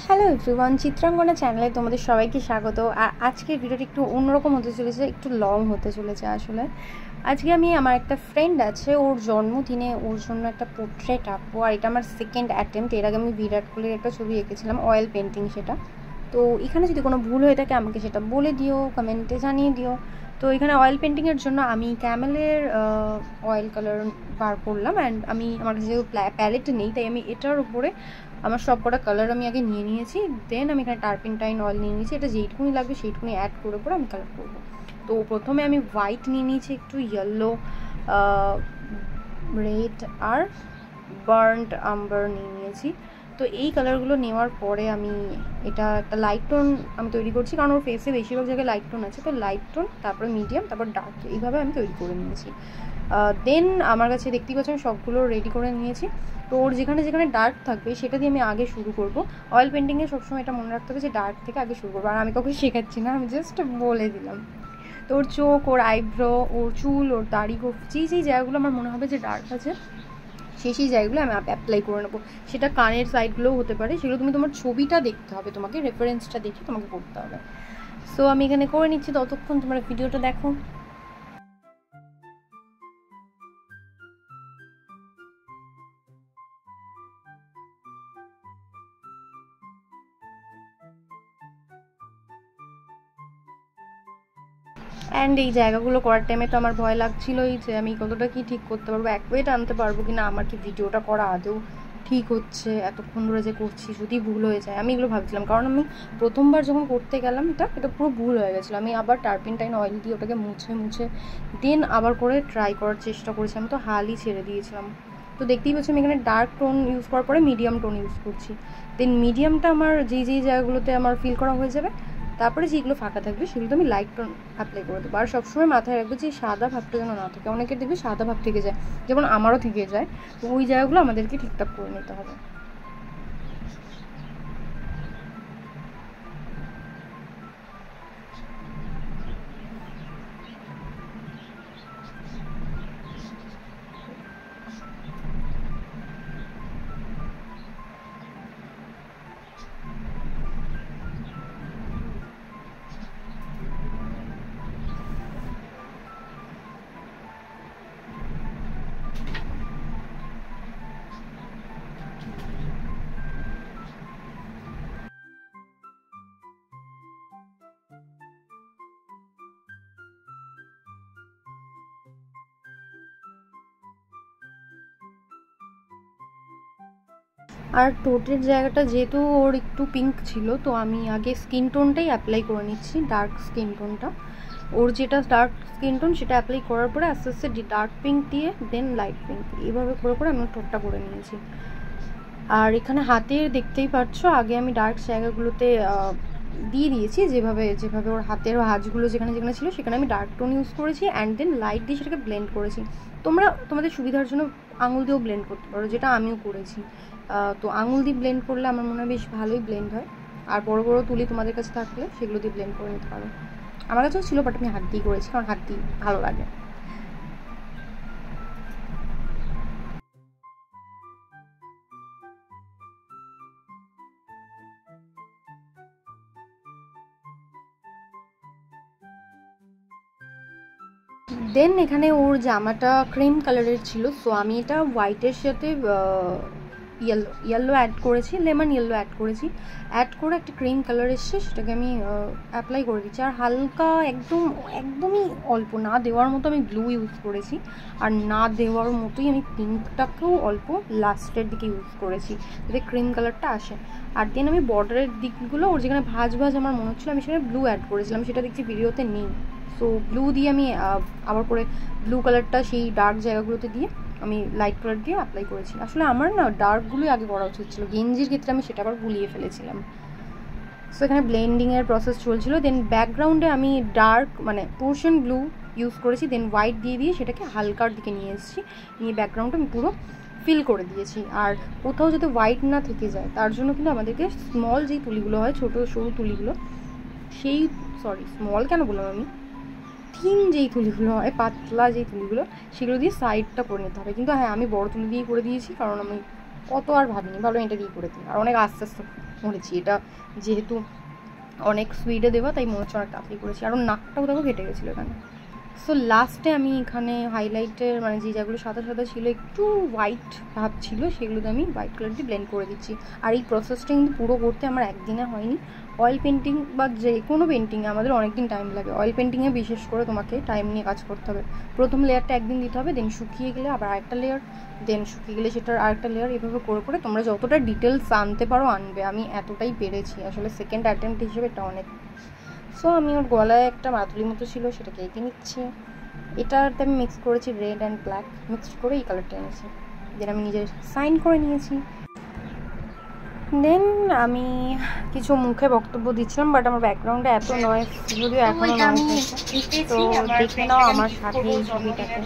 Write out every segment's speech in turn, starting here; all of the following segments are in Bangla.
হ্যালো এভরিওয়ান, চিত্রাঙ্গনা চ্যানেলে তোমাদের সবাইকে স্বাগত। আর আজকের ভিডিওটা একটু অন্যরকম হতে চলেছে, একটু লং হতে চলেছে। আসলে আজকে আমি আমার একটা ফ্রেন্ড আছে, ওর জন্মদিনে ওর জন্য একটা পোর্ট্রেট আঁকবো। আর এটা আমার সেকেন্ড অ্যাটেম্প্ট। এর আগে আমি বিরাট কোহলির একটা ছবি এঁকেছিলাম, অয়েল পেন্টিং সেটা। তো এখানে যদি কোনো ভুল হয়ে থাকে আমাকে সেটা বলে দিও, কমেন্টে জানিয়ে দিও। তো এখানে অয়েল পেন্টিংয়ের জন্য আমি ক্যামেলের অয়েল কালার বার করলাম। অ্যান্ড আমার কাছে যেহেতু প্যালেট নেই, তাই আমি এটার উপরে আমার সব কটা কালার আমি আগে নিয়ে নিয়েছি। দেন আমি এখানে টার্পেন্টাইন অয়েল নিয়ে নিয়েছি। এটা যেইটুকুনি লাগবে সেইটুকুনি অ্যাড করে আমি কালার করবো। তো প্রথমে আমি হোয়াইট নিয়ে নিয়েছি, একটু ইয়েলো, রেড আর বার্ন্ড আম্বার নিয়ে নিয়েছি। তো এই কালারগুলো নেওয়ার পরে আমি এটা একটা লাইট টোন আমি তৈরি করছি, কারণ ওর ফেসে বেশিরভাগ জায়গায় লাইট টোন আছে। তো লাইট টোন, তারপরে মিডিয়াম, তারপর ডার্ক, এইভাবে আমি তৈরি করে নিয়েছি। দেন আমার কাছে দেখতেই পাচ্ছেন সবগুলো রেডি করে নিয়েছি। তো ওর যেখানে যেখানে ডার্ক থাকবে সেটা দিয়ে আমি আগে শুরু করব। অয়েল পেন্টিংয়ে সবসময় এটা মনে রাখতে হবে যে ডার্ক থেকে আগে শুরু করবো। আর আমি কাউকে শেখাচ্ছি না, আমি জাস্ট বলে দিলাম। তো ওর চোখ, ওর আইব্রো, ওর চুল, ওর দাড়ি, যেই জায়গাগুলো আমার মনে হবে যে ডার্ক আছে সেই জায়গাগুলো আমি অ্যাপ্লাই করে নেবো। সেটা কানের সাইডগুলোও হতে পারে, সেগুলো তুমি তোমার ছবিটা দেখতে হবে, তোমাকে রেফারেন্সটা দেখে তোমাকে করতে হবে। সো আমি এখানে করে নিচ্ছি, ততক্ষণ তোমরা ভিডিওটা দেখো। অ্যান্ড এই জায়গাগুলো করার টাইমে তো আমার ভয় লাগছিলই যে আমি কতটা কি ঠিক করতে পারবো, অ্যাকুরেট আনতে পারবো কি না, আমার কি ভিডিওটা করা আদৌ ঠিক হচ্ছে, এতক্ষণ ধরে যে করছি যদি ভুল হয়ে যায়। আমি এগুলো ভাবছিলাম, কারণ আমি প্রথমবার যখন করতে গেলাম এটা পুরো ভুল হয়ে গেছিলো। আমি আবার টার্পেন্টাইন অয়েল দিয়ে ওটাকে মুছে দেন আবার করে ট্রাই করার চেষ্টা করেছি। আমি তো হালই ছেড়ে দিয়েছিলাম। তো দেখতেই পাচ্ছি আমি এখানে ডার্ক টোন ইউজ করার পরে মিডিয়াম টোন ইউজ করছি। দেন মিডিয়ামটা আমার যেই জায়গাগুলোতে আমার ফিল করা হয়ে যাবে, তারপরে যেগুলো ফাঁকা থাকবে সেগুলো আমি লাইট টোন অ্যাপ্লাই করে দেবো। আর সবসময় মাথায় রাখবো যে সাদা ভাবটা যেন না থাকে। অনেকের দেখবে সাদা ভাব থেকে যায়, যেমন আমারও থেকে যায়। তো ওই জায়গাগুলো আমাদেরকে ঠিকঠাক করে নিতে হবে। আর ঠোঁটের জায়গাটা যেহেতু ওর একটু পিঙ্ক ছিল, তো আমি আগে স্কিন টোনটাই অ্যাপ্লাই করে নিচ্ছি, ডার্ক স্কিন টোনটা। ওর যেটা ডার্ক স্কিন টোন সেটা অ্যাপ্লাই করার পরে আস্তে আস্তে ডার্ক পিঙ্ক দিয়ে দেন লাইট পিঙ্ক, এইভাবে করে আমি ঠোঁটটা করে নিয়েছি। আর এখানে হাতের দেখতেই পাচ্ছ আগে আমি ডার্ক জায়গাগুলোতে দিয়ে দিয়েছি, যেভাবে ওর হাতের ভাঁজগুলো যেখানে ছিল সেখানে আমি ডার্ক টোন ইউজ করেছি। অ্যান্ড দেন লাইট দিয়ে সেটাকে ব্লেন্ড করেছি। তোমরা তোমাদের সুবিধার জন্য আঙুল দিয়েও ব্লেন্ড করতে পারো, যেটা আমিও করেছি। তো আঙুল দিয়ে ব্লেন্ড করলে আমার মনে হয় বেশ ভালোই ব্লেন্ড হয়। আর বড় তুলি তোমাদের কাছে থাকলে সেগুলো দিয়ে ব্লেন্ড করে নিতে পারো। আমার কাছেও ছিল, বাট আমি হাত দিয়ে করেছি, কারণ হাত দিয়ে ভালো লাগে। দেন এখানে ওর জামাটা ক্রিম কালারের ছিল, সো আমি এটা হোয়াইটের সাথে ইয়েলো অ্যাড করেছি, লেমন ইয়েলো অ্যাড করেছি। অ্যাড করে একটা ক্রিম কালার এসছে, সেটাকে আমি অ্যাপ্লাই করে দিচ্ছি। আর হালকা একদমই অল্প, না দেওয়ার মতো আমি ব্লু ইউজ করেছি। আর না দেওয়ার মতোই আমি পিঙ্কটাকেও অল্প লাস্টের দিকে ইউজ করেছি, যাতে ক্রিম কালারটা আসে। আর দেন আমি বর্ডারের দিকগুলো ওর যেখানে ভাঁজ আমার মনে হচ্ছিলো, আমি সেখানে ব্লু অ্যাড করেছিলাম, সেটা দেখছি ভিডিওতে নেই। সো ব্লু দিয়ে আমি আবার করে ব্লু কালারটা সেই ডার্ক জায়গাগুলোতে দিয়ে আমি লাইট কালার দিয়ে অ্যাপ্লাই করেছি। আসলে আমার না ডার্কগুলোই আগে করা উচিত ছিল, গেঞ্জির ক্ষেত্রে আমি সেটা আবার গুলিয়ে ফেলেছিলাম। সো এখানে ব্লেন্ডিংয়ের প্রসেস চলছিল। দেন ব্যাকগ্রাউন্ডে আমি ডার্ক পোর্শন ব্লু ইউজ করেছি, দেন হোয়াইট দিয়ে সেটাকে হালকার দিকে নিয়ে এসেছি, নিয়ে ব্যাকগ্রাউন্ডটা আমি পুরো ফিল করে দিয়েছি। আর কোথাও যাতে হোয়াইট না থেকে যায় তার জন্য কিন্তু আমাদেরকে স্মল যেই তুলিগুলো হয়, ছোটো সরু তুলিগুলো, স্মল কেন বললাম আমি, থিন যেই তুলিগুলো হয়, পাতলা যেই তুলিগুলো, সেগুলো দিয়ে সাইডটা করে নিতে হবে। কিন্তু হ্যাঁ, আমি বড় তুলি দিয়েই করে দিয়েছি, কারণ আমি অত আর ভাবিনি, ভালো এটা দিয়ে করে দিই। আর অনেক আস্তে আস্তে করেছি। এটা যেহেতু অনেক সুইটে দেওয়া তাই মনে হচ্ছে অনেক তাড়াতাড়ি করেছি। আর নাকটাও দেখো কেটে গেছিলো এখানে। সো লাস্টে আমি এখানে হাইলাইটের মানে যে যেগুলো সাদা সাদা ছিল একটু হোয়াইট ভাব ছিল সেগুলোতে আমি হোয়াইট কালার দিয়ে ব্লেন্ড করে দিচ্ছি। আর এই প্রসেসটা কিন্তু পুরো করতে আমার একদিনে হয়নি। অয়েল পেন্টিং বা যে কোনো পেন্টিংয়ে আমাদের অনেক দিন টাইম লাগে। অয়েল পেন্টিংয়ে বিশেষ করে তোমাকে টাইম নিয়ে কাজ করতে হবে। প্রথম লেয়ারটা একদিন দিতে হবে, দেন শুকিয়ে গেলে আবার আরেকটা লেয়ার, দেন শুকিয়ে গেলে সেটার আরেকটা লেয়ার, এভাবে করে করে তোমরা যতটা ডিটেলস আনতে পারো আনবে। আমি এতটাই পেরেছি, আসলে সেকেন্ড অ্যাটেম্প্ট হিসেবে এটা অনেক। সো আমি ওর গলায় একটা মাতুলির মতো ছিল সেটাকে এঁকে নিচ্ছি। এটাতে আমি মিক্স করেছি রেড অ্যান্ড ব্ল্যাক, মিক্সড করে এই কালারটা এনেছি। দেন আমি নিজের সাইন করে নিয়েছি। দেন আমি কিছু মুখে বক্তব্য দিচ্ছিলাম, বাট আমার ব্যাকগ্রাউন্ডে এত নয়েজ, যদিও এখনও নয়েজ আছে, তো দেখে নাও আমার সাথে এই ছবিটাকে।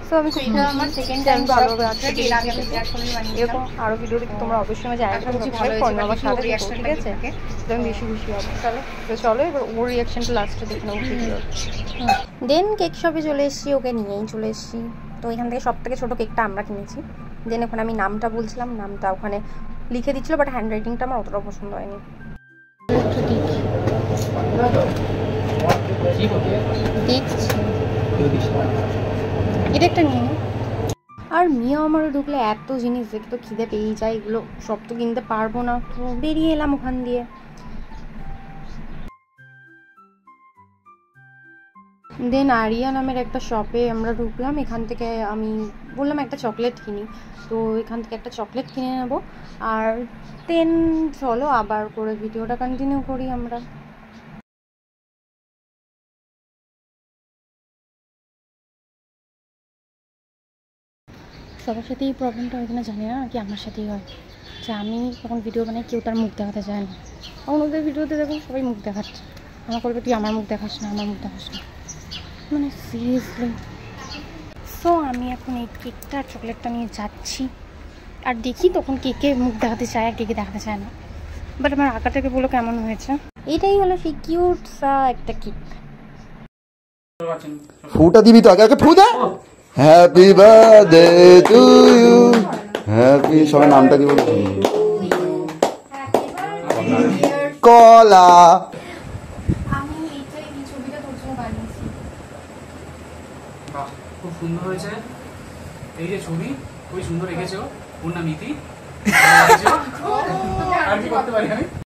সো আমি আমার সেকেন্ড টাইম ভালোভাবে আছে। এরকম আরও ভিডিও দেখতে তোমরা অবশ্যই আমার চ্যানেলটা সাবস্ক্রাইব করো, আমার সাথে দেখো, ঠিক আছে? তো আমি বেশি খুশি হবো। চলো এবার ওর রিয়াকশনটা লাস্টে দেখে নেবো ভিডিও। দেন কেক শপে চলে এসেছি, ওকে নিয়েই চলে এসেছি। তো এখান থেকে সব থেকে ছোটো কেকটা আমরা কিনেছি। দেন ওখানে আমি নামটা বলছিলাম, নামটা ওখানে লিখে দিচ্ছিলো, বাট হ্যান্ড রাইটিংটা আমার অতটাও পছন্দ হয়নি। দেখছি এটা একটা নিয়ে। আর মিয়া আমারও ঢুকলে এত জিনিস দেখে তো খিদে পেয়েই যায়, এগুলো সব তো কিনতে পারবো না, তো বেরিয়ে এলাম ওখান দিয়ে। দেন আরিয়া নামের একটা শপে আমরা ঢুকলাম। এখান থেকে আমি বললাম একটা চকলেট কিনি, তো এখান থেকে একটা চকলেট কিনে নেব। আর দেন চলো আবার করে ভিডিওটা কন্টিনিউ করি আমরা। সবার সাথে এই প্রবলেমটা হয় কিনা জানি না, কি আমার সাথেই হয় যে আমি যখন ভিডিও বানাই কেউ তার মুখ দেখাতে চায় না। তখন ওদের ভিডিওতে দেখো সবাই মুখ দেখাচ্ছে, আমার করবে তুই আমার মুখ দেখাস না, আমার মুখ দেখাস না, মানে সিরিয়াসলি। সো আমি এখন এই কেকটা আর চকলেটটা নিয়ে যাচ্ছি, আর দেখি তখন কেকে মুখ দেখাতে চায় আর কেকে দেখাতে চায় না। বাট আমার আঁকাটাকে বলো কেমন হয়েছে। এটাই হলো সেই কিউট সা একটা কেক। ফুটা দিবি তো, আগে আগে ফু দে। Happy birthday to you, happy, সবাই নামটা দিব। কলা। আমি এইটাই এই ছবিটা তোর জন্য বানিয়েছি। বাহ, খুব সুন্দর হয়েছে। এই যে ছবি খুবই সুন্দর এঁকেছো। ওর নাম ইতি। আর কি করতে পারি আমি?